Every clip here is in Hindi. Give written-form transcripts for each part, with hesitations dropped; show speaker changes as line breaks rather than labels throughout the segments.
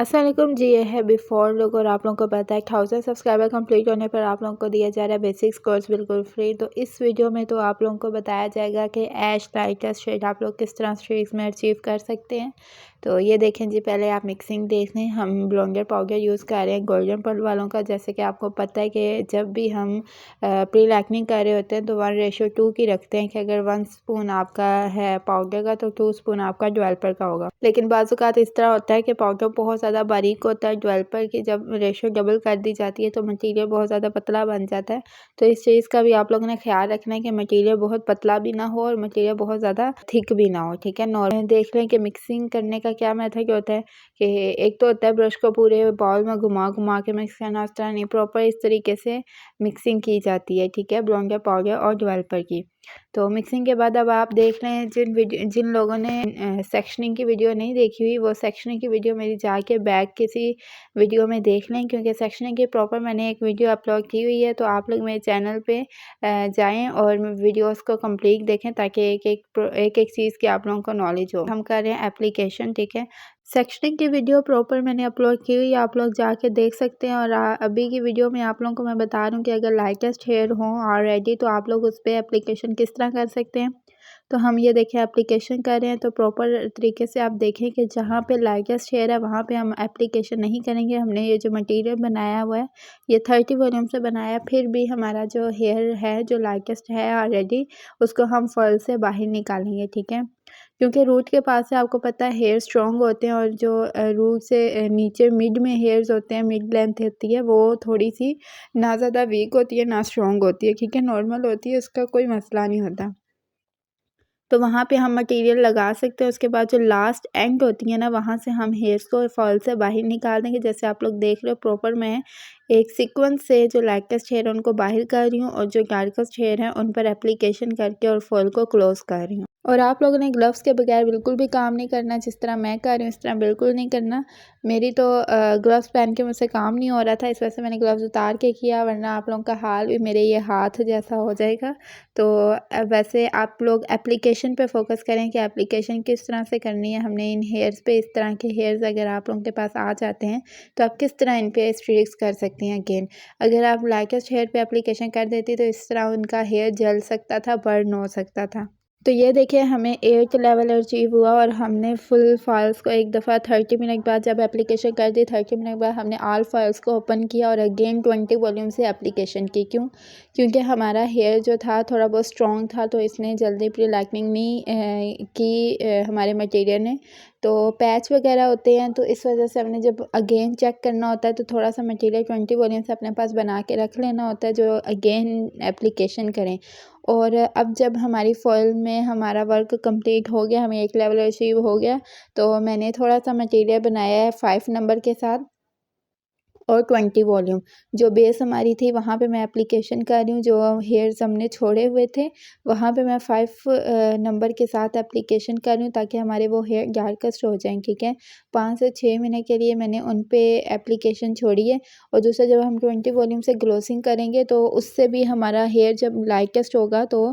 अस्सलाम वालेकुम जी, ये है बिफोर लुक और आप लोगों को पता है 1000 सब्सक्राइबर कंप्लीट होने पर आप लोगों को दिया जा रहा है बेसिक्स कोर्स बिल्कुल फ्री। तो इस वीडियो में तो आप लोगों को बताया जाएगा कि ऐश लाइटेस्ट शेड आप लोग किस तरह स्ट्रीक्स में अचीव कर सकते हैं। तो ये देखें जी, पहले आप मिक्सिंग देख लें। हम ब्लोंडर पाउडर यूज़ कर रहे हैं गोल्डन पर्ल वालों का। जैसे कि आपको पता है कि जब भी हम प्री लैकनिंग कर रहे होते हैं तो 1:2 की रखते हैं कि अगर 1 स्पून आपका है पाउडर का तो 2 स्पून आपका डेवलपर का होगा। लेकिन बाज़ औक़ात इस तरह होता है कि पाउडर बहुत ज़्यादा बारीक होता है, डेवलपर की जब रेशो डबल कर दी जाती है तो मटीरियल बहुत ज़्यादा पतला बन जाता है। तो इस चीज़ का भी आप लोगों ने ख्याल रखना है कि मटीरियल बहुत पतला भी ना हो और मटीरियल बहुत ज़्यादा थिक भी ना हो, ठीक है। नॉर्मल देख लें कि मिक्सिंग करने का क्या मेथड होता है कि एक तो होता है ब्रश को पूरे बाउल में घुमा के मिक्स करना, उस तरह नहीं, प्रॉपर इस तरीके से मिक्सिंग की जाती है, ठीक है, ब्लोंडर पाउडर और डेवलपर की। तो मिक्सिंग के बाद अब आप देख लें, जिन लोगों ने सेक्शनिंग की वीडियो नहीं देखी हुई वो सेक्शनिंग की वीडियो मेरी जाके बैक किसी वीडियो में देख लें, क्योंकि सेक्शनिंग की प्रॉपर मैंने एक वीडियो अपलोड की हुई है। तो आप लोग मेरे चैनल पे जाएं और वीडियोस को कंप्लीट देखें ताकि एक चीज़ की आप लोगों को नॉलेज हो। हम कर रहे हैं एप्लीकेशन, ठीक है। सेक्शनिंग की वीडियो प्रॉपर मैंने अपलोड की हुई है, आप लोग जाके देख सकते हैं। और अभी की वीडियो में आप लोगों को मैं बता रहा हूँ कि अगर लाइटेस्ट हेयर हो ऑलरेडी तो आप लोग उस पर एप्लीकेशन किस तरह कर सकते हैं। तो हम ये देखें एप्लीकेशन कर रहे हैं तो प्रॉपर तरीके से आप देखें कि जहाँ पे लाइटेस्ट हेयर है वहाँ पे हम एप्लीकेशन नहीं करेंगे। हमने ये जो मटेरियल बनाया हुआ है ये 30 वॉल्यूम से बनाया, फिर भी हमारा जो हेयर है जो लाइटेस्ट है ऑलरेडी उसको हम फॉल से बाहर निकालेंगे, ठीक है। क्योंकि रूट के पास से आपको पता है हेयर स्ट्रॉन्ग होते हैं और जो रूट से नीचे मिड में हेयर्स होते हैं, मिड लेंथ होती है, वो थोड़ी सी ना ज़्यादा वीक होती है ना स्ट्रॉन्ग होती है, ठीक है, नॉर्मल होती है, उसका कोई मसला नहीं होता। तो वहाँ पे हम मटेरियल लगा सकते हैं। उसके बाद जो लास्ट एंड होती है ना वहाँ से हम हेयर्स को फॉल से बाहर निकाल देंगे। जैसे आप लोग देख रहे हो प्रॉपर मैं एक सीक्वेंस से जो लाइटेस्ट हेयर है उनको बाहर कर रही हूँ और जो डार्केस्ट हेयर है उन पर एप्लीकेशन करके और फॉल को क्लोज कर रही हूँ। और आप लोगों ने ग्लव्स के बगैर बिल्कुल भी काम नहीं करना, जिस तरह मैं कर रही हूँ इस तरह बिल्कुल नहीं करना। मेरी तो ग्लव्स पहन के मुझसे काम नहीं हो रहा था, इस वजह से मैंने ग्लव्स उतार के किया, वरना आप लोगों का हाल भी मेरे ये हाथ जैसा हो जाएगा। तो वैसे आप लोग एप्लीकेशन पे फोकस करें कि एप्लीकेशन किस तरह से करनी है। हमने इन हेयर्स पे, इस तरह के हेयर्स अगर आप लोगों के पास आ जाते हैं तो आप किस तरह इन पे स्ट्रीक्स कर सकती हैं। अगेन अगर आप लाइटेस्ट हेयर पे एप्लीकेशन कर देती तो इस तरह उनका हेयर जल सकता था, बर्न हो सकता था। तो ये देखिए हमें 8 लेवल अचीव हुआ और हमने फुल फाइल्स को एक दफ़ा 30 मिनट बाद जब एप्लीकेशन कर दी, 30 मिनट बाद हमने ऑल फाइल्स को ओपन किया और अगेन 20 वॉल्यूम से एप्लीकेशन की। क्यों? क्योंकि हमारा हेयर जो था थोड़ा बहुत स्ट्रॉन्ग था तो इसने जल्दी प्री लाइटनिंग नहीं की हमारे मटेरियल ने। तो पैच वगैरह होते हैं तो इस वजह से हमने जब अगेन चेक करना होता है तो थोड़ा सा मटेरियल 20 वॉल्यूम से अपने पास बना के रख लेना होता है जो अगेन एप्लीकेशन करें। और अब जब हमारी फॉइल में हमारा वर्क कंप्लीट हो गया, हमें एक लेवल अचीव हो गया, तो मैंने थोड़ा सा मटेरियल बनाया है 5 नंबर के साथ और 20 वॉल्यूम। जो बेस हमारी थी वहाँ पे मैं एप्लीकेशन कर रही हूँ, जो हेयर्स हमने छोड़े हुए थे वहाँ पे मैं 5 नंबर के साथ एप्लीकेशन कर रही हूँ ताकि हमारे वो हेयर डार्केस्ट हो जाएँ, ठीक है। 5 से 6 मिनट के लिए मैंने उन पे एप्लीकेशन छोड़ी है। और दूसरा जब हम 20 वॉल्यूम से ग्लोसिंग करेंगे तो उससे भी हमारा हेयर जब लाइटेस्ट होगा तो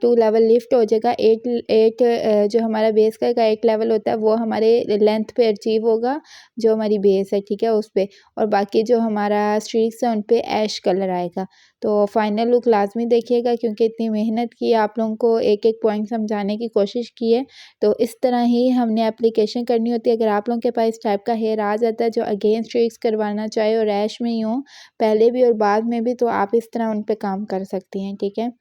2 लेवल लिफ्ट हो जाएगा। 8 जो हमारा बेस का एक लेवल होता है वो हमारे लेंथ पे अचीव होगा, जो हमारी बेस है, ठीक है, उस पे। और बाकी जो हमारा स्ट्रीक्स है उन पे ऐश कलर आएगा। तो फाइनल लुक लाज़मी देखिएगा क्योंकि इतनी मेहनत की आप लोगों को एक-एक पॉइंट समझाने की कोशिश की है। तो इस तरह ही हमने एप्लीकेशन करनी होती है। अगर आप लोगों के पास इस टाइप का हेयर आ जाता है जो अगेन स्ट्रीक्स करवाना चाहे और ऐश में ही हो, पहले भी और बाद में भी, तो आप इस तरह उन पे काम कर सकती हैं, ठीक है।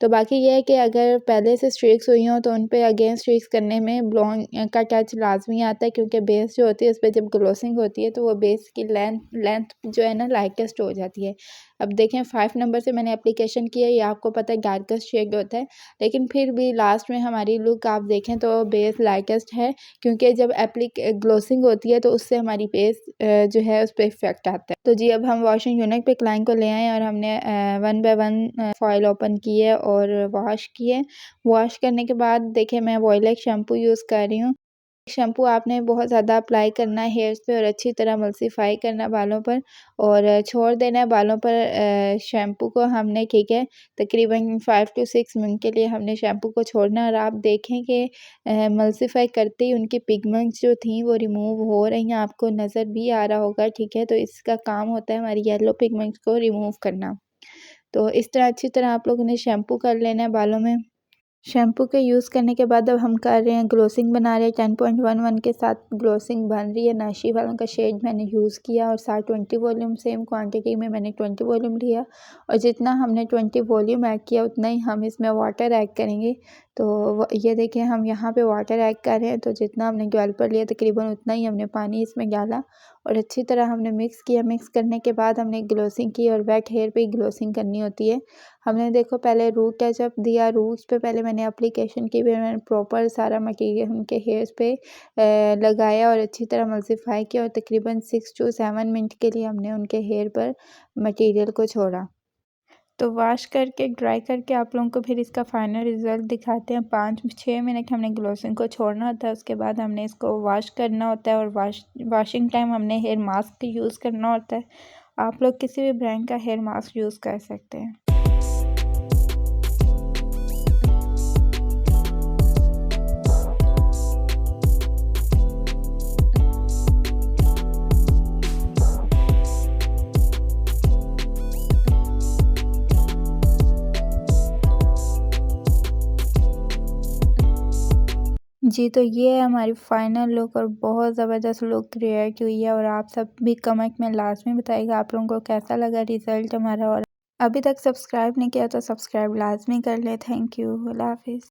तो बाकी ये है कि अगर पहले से स्ट्रीक्स हुई हों तो उन पे अगेन स्ट्रीक्स करने में ब्लोन का टच लाज़मी आता है क्योंकि बेस जो होती है उस पे जब ग्लोसिंग होती है तो वो बेस की लेंथ जो है ना लाइटेस्ट हो जाती है। अब देखें 5 नंबर से मैंने एप्लीकेशन किया, ये आपको पता है डार्केस्ट शेड होता है, लेकिन फिर भी लास्ट में हमारी लुक आप देखें तो बेस लाइटेस्ट है क्योंकि जब ग्लोसिंग होती है तो उससे हमारी बेस जो है उस पे इफ़ेक्ट आता है। तो जी अब हम वॉशिंग यूनिट पे क्लाइंट को ले आए और हमने 1 बाय 1 फॉइल ओपन की है और वॉश किए। वॉश करने के बाद देखिए मैं वॉयलेट शैम्पू यूज़ कर रही हूँ। शैम्पू आपने बहुत ज़्यादा अप्लाई करना है हेयर्स पे और अच्छी तरह मल्सीफाई करना है बालों पर और छोड़ देना है बालों पर शैम्पू को हमने, ठीक है। तकरीबन 5 टू 6 मिनट के लिए हमने शैम्पू को छोड़ना है और आप देखें कि मल्सीफाई करते ही उनकी पिगमेंट्स जो थी वो रिमूव हो रही हैं, आपको नज़र भी आ रहा होगा, ठीक है। तो इसका काम होता है हमारी येलो पिगमेंट्स को रिमूव करना। तो इस तरह अच्छी तरह आप लोगों ने शैम्पू कर लेना है बालों में। शैम्पू के यूज़ करने के बाद अब हम कर रहे हैं ग्लोसिंग बना रहे हैं 10.11 के साथ ग्लोसिंग बन रही है। नाशी वालों का शेड मैंने यूज़ किया और साथ 20 वॉल्यूम सेम क्वांटिटी में मैंने 20 वॉल्यूम लिया और जितना हमने 20 वॉल्यूम ऐड किया उतना ही हम इसमें वाटर ऐड करेंगे। तो ये देखिए हम यहाँ पे वाटर ऐड कर रहे हैं, तो जितना हमने डेवलपर लिया तकरीबन उतना ही हमने पानी इसमें डाला और अच्छी तरह हमने मिक्स किया। मिक्स करने के बाद हमने ग्लोसिंग की और वेट हेयर पे ग्लोसिंग करनी होती है। हमने देखो पहले रूट टचअप दिया, रूट्स पे पहले मैंने एप्लीकेशन की, फिर मैंने प्रॉपर सारा मटीरियल उनके हेयर्स पे लगाया और अच्छी तरह मल्सीफाई किया और तकरीबन 6 टू 7 मिनट के लिए हमने उनके हेयर पर मटीरियल को छोड़ा। तो वॉश करके ड्राई करके आप लोगों को फिर इसका फाइनल रिज़ल्ट दिखाते हैं। 5-6 मिनट हमने ग्लोसिंग को छोड़ना होता है, उसके बाद हमने इसको वॉश करना होता है और वॉशिंग टाइम हमने हेयर मास्क यूज़ करना होता है। आप लोग किसी भी ब्रांड का हेयर मास्क यूज़ कर सकते हैं। जी, तो ये है हमारी फाइनल लुक और बहुत ज़बरदस्त लुक क्रिएट हुई है और आप सब भी कमेंट में लाज़मी बताइएगा आप लोगों को कैसा लगा रिज़ल्ट हमारा। और अभी तक सब्सक्राइब नहीं किया तो सब्सक्राइब लाज़मी कर लें। Thank you. अल्लाह हाफ़िज़।